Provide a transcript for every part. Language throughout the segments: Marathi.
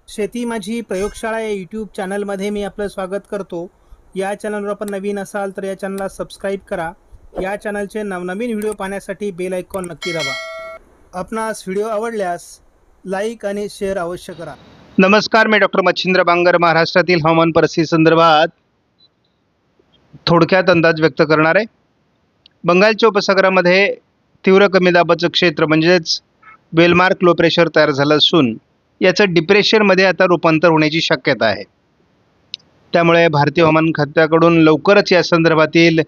शेती माझी प्रयोगशाळा या यूट्यूब चॅनलमध्ये मी आपलं स्वागत करतो. या चॅनलवर आपण नवीन असाल तर या चॅनलला सबस्क्राईब करा. या चॅनलचे नवनवीन व्हिडिओ पाहण्यासाठी बेल आयकॉन नक्की दाबा. आपणास व्हिडिओ आवडल्यास लाईक आणि शेअर अवश्य करा. नमस्कार, मी डॉक्टर मच्छिंद्र बांगर महाराष्ट्रातील हवामान परिस्थिती संदर्भात थोडक्यात अंदाज व्यक्त करणार आहे. बंगालच्या उपसागरामध्ये तीव्र कमी दाबाचं क्षेत्र म्हणजेच वेलमार्क लो प्रेशर तयार झालं असून याचं डिप्रेशनमध्ये आता रूपांतर होण्याची शक्यता आहे. त्यामुळे भारतीय हवामान खात्याकडून लवकरच या संदर्भातील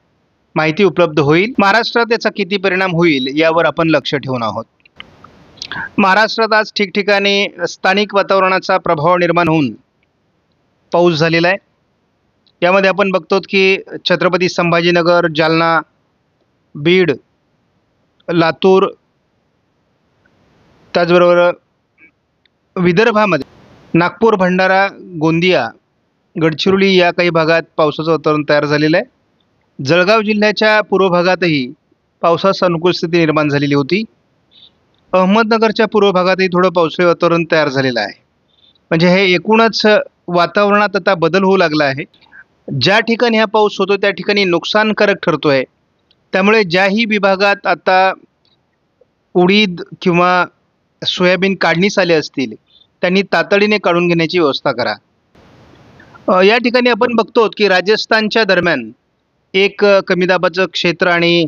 माहिती उपलब्ध होईल. महाराष्ट्रात याचा किती परिणाम होईल यावर आपण लक्ष ठेवून आहोत. महाराष्ट्रात आज ठिकठिकाणी स्थानिक वातावरणाचा प्रभाव निर्माण होऊन पाऊस झालेला आहे. यामध्ये आपण बघतो की छत्रपती संभाजीनगर, जालना, बीड, लातूर, त्याचबरोबर विदर्भामध्ये नागपूर, भंडारा, गोंदिया, गडचिरोली या काही भागात पावसाचं वातावरण तयार झालेलं आहे. जळगाव जिल्ह्याच्या पूर्व भागातही पावसास अनुकूल स्थिती निर्माण झालेली होती. अहमदनगरच्या पूर्व भागातही थोडं पावसाळी वातावरण तयार झालेलं आहे. म्हणजे हे एकूणच वातावरणात आता बदल होऊ लागला आहे. ज्या ठिकाणी हा पाऊस होतो त्या ठिकाणी नुकसानकारक ठरतो आहे. त्यामुळे ज्याही विभागात आता उडीद किंवा सोयाबीन काढणीस आले असतील त्यांनी तातडीने काढून घेण्याची व्यवस्था करा. या ठिकाणी आपण बघतो की राजस्थानच्या दरम्यान एक कमी दाबाचं क्षेत्र आणि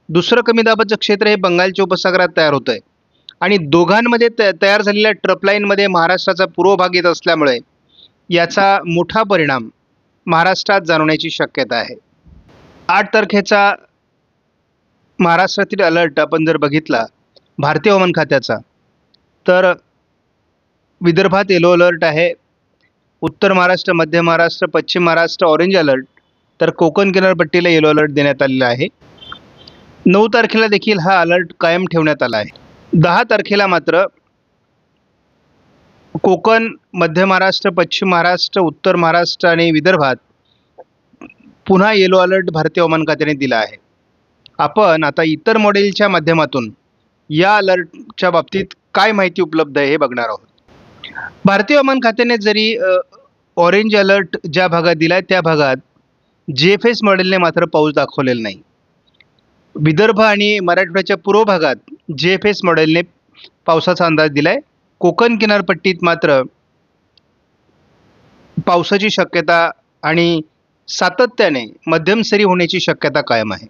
दुसरं कमी दाबाचं क्षेत्र हे बंगालच्या उपसागरात तयार होतं आहे आणि दोघांमध्ये तयार झालेल्या ट्रपलाईनमध्ये महाराष्ट्राचा पूर्व भाग येत असल्यामुळे याचा मोठा परिणाम महाराष्ट्रात जाणवण्याची शक्यता आहे. 8 तारखेचा महाराष्ट्रातील अलर्ट आपण जर बघितला भारतीय हवामान खात्याचा तर विदर्भात येलो अलर्ट आहे. उत्तर महाराष्ट्र, मध्य महाराष्ट्र, पश्चिम महाराष्ट्र ऑरेंज अलर्ट, तर कोकण किनारपट्टीला येलो अलर्ट देण्यात आलेला आहे. 9 तारखेला देखील हा अलर्ट कायम ठेवण्यात आला आहे. 10 तारखेला मात्र कोकण, मध्य महाराष्ट्र, पश्चिम महाराष्ट्र, उत्तर महाराष्ट्र आणि विदर्भात पुन्हा येलो अलर्ट भारतीय हवामान खात्याने दिला आहे. आपण आता इतर मॉडेलच्या माध्यमातून या अलर्टच्या बाबतीत काय माहिती उपलब्ध आहे हे बघणार आहोत. भारतीय हवामान खात्याने जरी ऑरेंज अलर्ट ज्या भागात दिला आहे त्या भागात GFS मॉडेलने मात्र पाऊस दाखवलेला नाही. विदर्भ आणि मराठवाड्याच्या पूर्व भागात GFS मॉडेलने पावसाचा अंदाज दिला आहे. कोकण किनारपट्टीत मात्र पावसाची शक्यता आणि सातत्याने मध्यम सरी होण्याची शक्यता कायम आहे.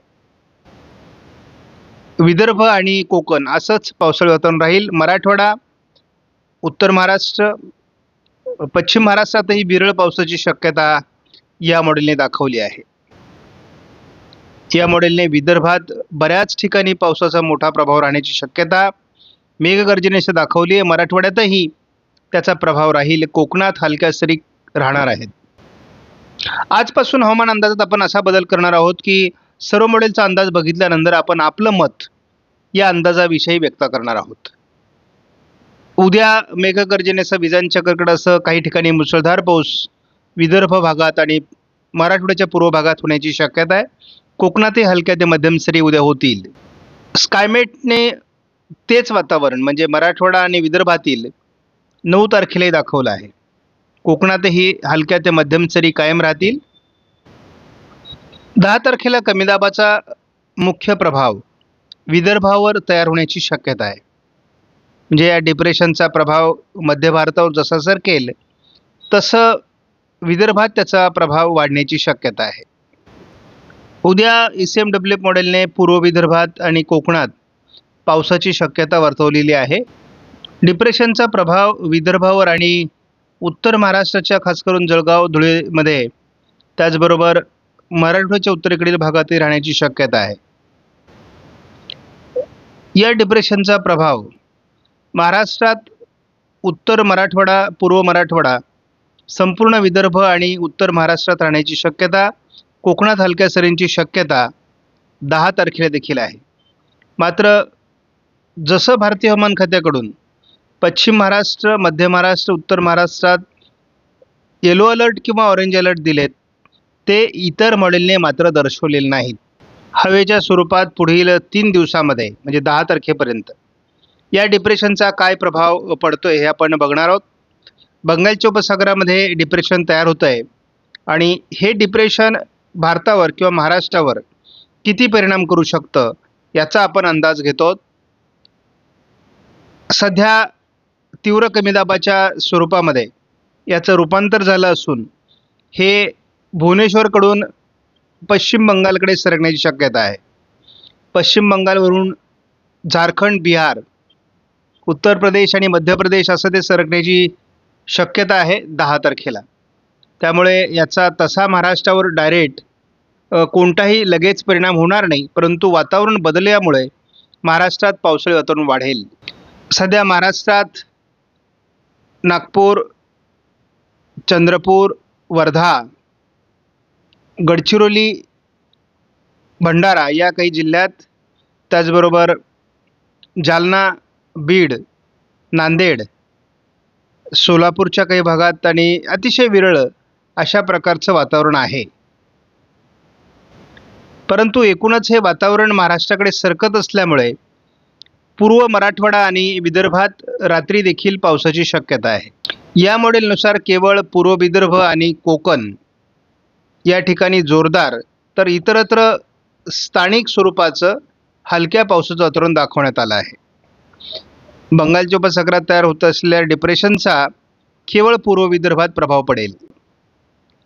विदर्भ आणि कोकण असंच पावसाळी वातावरण राहील. मराठवाडा, उत्तर महाराष्ट्र, पश्चिम महाराष्ट्रातही विरळ पावसाची शक्यता या मॉडेलने दाखवली आहे. या मॉडेलने विदर्भात बऱ्याच ठिकाणी पावसाचा मोठा प्रभाव राहण्याची शक्यता मेघगर्जनेसह दाखवली आहे. मराठवाड्यातही त्याचा प्रभाव राहील. कोकणात हलक्या सरी राहणार आहेत. आजपासून हवामान अंदाजात आपण असा बदल करणार आहोत की सर्व मॉडेलचा अंदाज बघितल्यानंतर आपण आपलं मत या अंदाजाविषयी व्यक्त करणार आहोत. उद्या मेघगर्जनेसह विजांच्या कडकडाटासह काही ठिकाणी मुसळधार पाऊस विदर्भ भागात आणि मराठवाड्याच्या पूर्व भागात होण्याची शक्यता आहे. कोकणातही हलक्या ते मध्यम सरी उद्या होतील. स्कायमेटने तेच वातावरण म्हणजे मराठवाडा आणि विदर्भातील 9 तारखेलाही दाखवलं आहे. कोकणातही हलक्या ते मध्यम सरी कायम राहतील. 10 तारखेला कमी दाबाचा मुख्य प्रभाव विदर्भावर तयार होण्याची शक्यता आहे. म्हणजे या डिप्रेशनचा प्रभाव मध्य भारतावर जसा सरकेल तसं विदर्भात त्याचा प्रभाव वाढण्याची शक्यता आहे. उद्या ECMWF मॉडेलने पूर्व विदर्भात आणि कोकणात पावसाची शक्यता वर्तवलेली आहे. डिप्रेशनचा प्रभाव विदर्भावर आणि उत्तर महाराष्ट्राच्या खास करून जळगाव, धुळेमध्ये त्याचबरोबर मराठवाड्याच्या उत्तरेकडील भागातही राहण्याची शक्यता आहे. या डिप्रेशनचा प्रभाव महाराष्ट्रात उत्तर मराठवाडा, पूर्व मराठवाडा, संपूर्ण विदर्भ आणि उत्तर महाराष्ट्रात राहण्याची शक्यता, कोकणात हलक्या सरींची शक्यता 10 तारखेला देखील आहे. मात्र जसं भारतीय हवामान खात्याकडून पश्चिम महाराष्ट्र, मध्य महाराष्ट्र, उत्तर महाराष्ट्रात येलो अलर्ट किंवा ऑरेंज अलर्ट दिलेत ते इतर मॉडेलने मात्र दर्शवलेले नाहीत. हवेच्या स्वरूपात पुढील 3 दिवसामध्ये म्हणजे 10 तारखेपर्यंत या डिप्रेशनचा काय प्रभाव पडतोय हे आपण बघणार आहोत. बंगालच्या उपसागरामध्ये डिप्रेशन तयार होतं आहे आणि हे डिप्रेशन भारतावर किंवा महाराष्ट्रावर किती परिणाम करू शकतं याचा आपण अंदाज घेतो. सध्या तीव्र कमी दाबाच्या स्वरूपामध्ये याचं रूपांतर झालं असून हे भुवनेश्वरकडून पश्चिम बंगालकडे सरकण्याची शक्यता आहे. पश्चिम बंगालवरून झारखंड, बिहार, उत्तर प्रदेश आणि मध्य प्रदेश असं ते सरकण्याची शक्यता आहे 10 तारखेला. त्यामुळे याचा तसा महाराष्ट्रावर डायरेक्ट कोणताही लगेच परिणाम होणार नाही, परंतु वातावरण बदलल्यामुळे महाराष्ट्रात पावसाळी वातावरण वाढेल. सध्या महाराष्ट्रात नागपूर, चंद्रपूर, वर्धा, गडचिरोली, भंडारा या काही जिल्ह्यात, त्याचबरोबर जालना, बीड, नांदेड, सोलापूरच्या काही भागात आणि अतिशय विरळ अशा प्रकारचं वातावरण आहे. परंतु एकूणच हे वातावरण महाराष्ट्राकडे सरकत असल्यामुळे पूर्व मराठवाडा आणि विदर्भात रात्री देखील पावसाची शक्यता आहे. या मॉडेलनुसार केवळ पूर्व विदर्भ आणि कोकण या ठिकाणी जोरदार, तर इतरत्र स्थानिक स्वरूपाचं हलक्या पावसाचं वातावरण दाखवण्यात आलं आहे. बंगालच्या उपसागरात तयार होत असलेल्या डिप्रेशनचा केवळ पूर्व विदर्भात प्रभाव पडेल.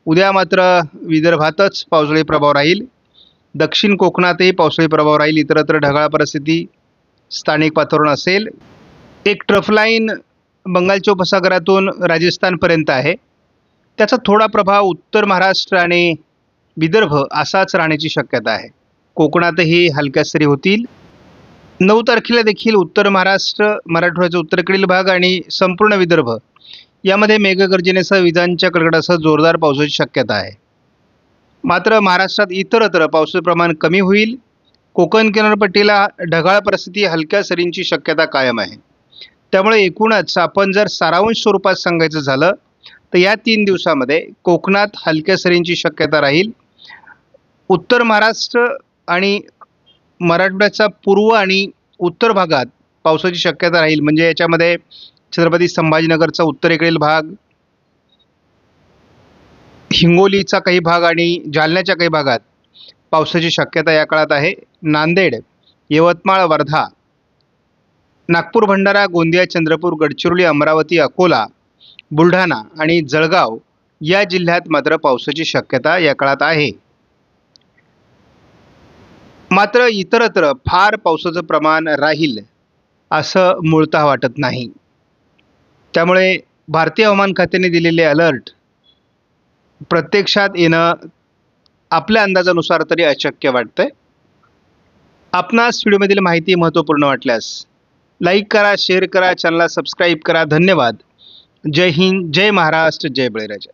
उद्या मात्र विदर्भातच पावसाळी प्रभाव राहील. दक्षिण कोकणातही पावसाळी प्रभाव राहील. इतरत्र ढगाळ परिस्थिती, स्थानिक वातावरण असेल. एक ट्रफ लाईन बंगालच्या उपसागरातून राजस्थानपर्यंत आहे. त्याचा थोडा प्रभाव उत्तर महाराष्ट्र आणि विदर्भ असाच राहण्याची शक्यता आहे. कोकणातही हलक्या सरी होतील. 9 तारखेला देखील उत्तर महाराष्ट्र, मराठवाड्याचा उत्तरेकडील भाग आणि संपूर्ण विदर्भ यामध्ये मेघगर्जनेसह विजांच्या कडकडासह जोरदार पावसाची शक्यता आहे. मात्र महाराष्ट्रात इतरत्र पावसाचं प्रमाण कमी होईल. कोकण किनारपट्टीला ढगाळ परिस्थिती, हलक्या सरींची शक्यता कायम आहे. त्यामुळे एकूणच आपण जर सारांश स्वरूपात सांगायचं झालं तर या 3 दिवसामध्ये कोकणात हलक्या सरींची शक्यता राहील. उत्तर महाराष्ट्र आणि मराठवाड्याचा पूर्व आणि उत्तर भागात पावसाची शक्यता राहील. म्हणजे याच्यामध्ये छत्रपती संभाजीनगरचा उत्तरेकडील भाग, हिंगोलीचा काही भाग आणि जालन्याच्या काही भागात पावसाची शक्यता या काळात आहे. नांदेड, यवतमाळ, वर्धा, नागपूर, भंडारा, गोंदिया, चंद्रपूर, गडचिरोली, अमरावती, अकोला, बुलढाणा आणि जळगाव या जिल्ह्यात मात्र पावसाची शक्यता या काळात आहे. मात्र इतरत्र फार पावसाचं प्रमाण राहील असं मूळतः वाटत नाही. त्यामुळे भारतीय हवामान खात्याने दिलेले अलर्ट प्रत्यक्षात येणं आपल्या अंदाजानुसार तरी अशक्य वाटतंय. आपणास व्हिडिओमधील माहिती महत्त्वपूर्ण वाटल्यास लाईक करा, शेअर करा, चॅनलला सबस्क्राईब करा. धन्यवाद. जय हिंद, जय महाराष्ट्र, जय बळीराजा.